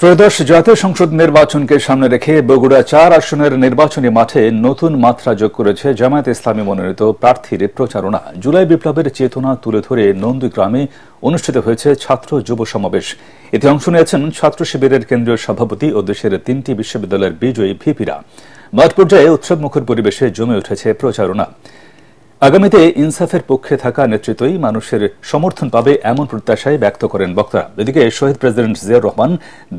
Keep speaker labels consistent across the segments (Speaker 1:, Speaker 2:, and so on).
Speaker 1: ত্রয়োদশ জাতীয় সংসদ নির্বাচনকে সামনে রেখে বগুড়া ৪ আসনের নির্বাচনী মাঠে নতুন মাত্রা যোগ করেছে জামায়াতে ইসলামী মনোনীত প্রার্থীর প্রচারণা। জুলাই বিপ্লবের চেতনা তুলে ধরে নন্দীগ্রামে অনুষ্ঠিত হয়েছে ছাত্র যুব সমাবেশ। এতে অংশ নিয়েছেন ছাত্র শিবিরের কেন্দ্রীয় সভাপতি ও দেশের ৩টি বিশ্ববিদ্যালয়ের বিজয়ী ভিপিরা। মাঠ পর্যায়ে উৎসবমুখর পরিবেশে জমে উঠেছে প্রচারণা। আগামীতে ইনসাফের পক্ষে থাকা নেতৃত্বই মানুষের সমর্থন পাবে এমন প্রত্যাশাই ব্যক্ত করেন বক্তারা। এদিকে শহীদ প্রেসিডেন্ট জিয়াউর রহমান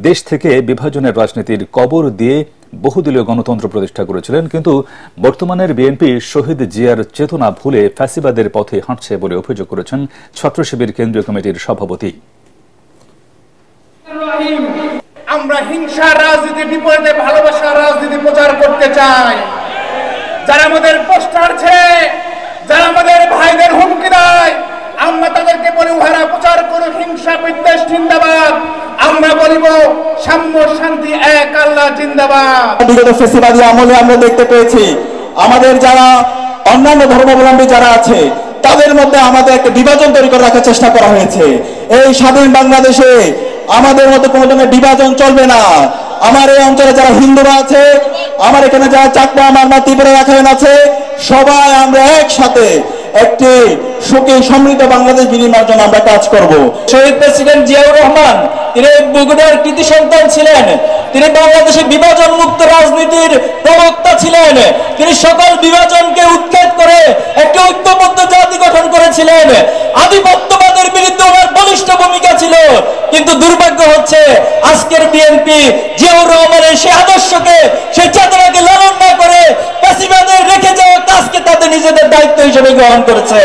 Speaker 1: দেশ থেকে বিভাজনের রাজনীতির কবর দিয়ে বহুদলীয় গণতন্ত্র প্রতিষ্ঠা করেছিলেন, কিন্তু বর্তমানের বিএনপি শহীদ জিয়ার চেতনা ভুলে ফ্যাসিবাদের পথে হাঁটছে বলে অভিযোগ করেছেন ছাত্র শিবির কেন্দ্রীয় কমিটির সভাপতি।
Speaker 2: আমরা হিংসার রাজনীতির বিপরীতে ভালোবাসার রাজনীতি প্রচার করতে চাই। যারা আমাদের পোস্টার ছেড়ে, যারা আমাদের ভাইদের হুমকি দেয়, আমরা তাদেরকে বলি উহারা প্রচার করুক হিংসা বিদ্বেষ জিন্দাবাদ। আমরা বলিব সাম্য শান্তি এক আল্লাহ জিন্দাবাদ।
Speaker 3: বিগত ফ্যাসিবাদী আমলে আমরা দেখতে পেয়েছি আমাদের যারা অন্যান্য ধর্মাবলম্বী যারা আছে তাদের মধ্যে আমাদের একটা বিভাজন তৈরি করে রাখার চেষ্টা করা হয়েছে। এই স্বাধীন বাংলাদেশে আমাদের মধ্যে কোনো ধরনের বিভাজন চলবে না। আমার এই অঞ্চলে যারা হিন্দুরা আছে, আমার এখানে যারা চাকমা, মারমা, ত্রিপুরা, রাখাইন আছে, সবাই আমরা একসাথে একটি সুখী সমৃদ্ধ বাংলাদেশ বিনির্মাণের জন্য আমরা কাজ করব।
Speaker 4: শহীদ প্রেসিডেন্ট জিয়াউর রহমান তিনি বগুড়ার কৃতি সন্তান ছিলেন। তিনি বাংলাদেশে বিভাজন মুক্ত রাজনীতির প্রবক্তা ছিলেন। তিনি সকল বিভাজনকে উৎখাত করে একটি ঐক্যবদ্ধ জাতি গঠন করেছিলেন। আধিপত্যবাদের বিরুদ্ধে ওনার বলিষ্ঠ ভূমিকা ছিল, কিন্তু দুর্ভাগ্য হচ্ছে আজকের বিএনপি জিয়াউর রহমানের সেই আদর্শকে, সেই চেতনাকে লালন না করে ফ্যাসিবাদের রেখে যাওয়া কাজকে তাদের নিজেদের দায়িত্ব হিসেবে গ্রহণ করেছে।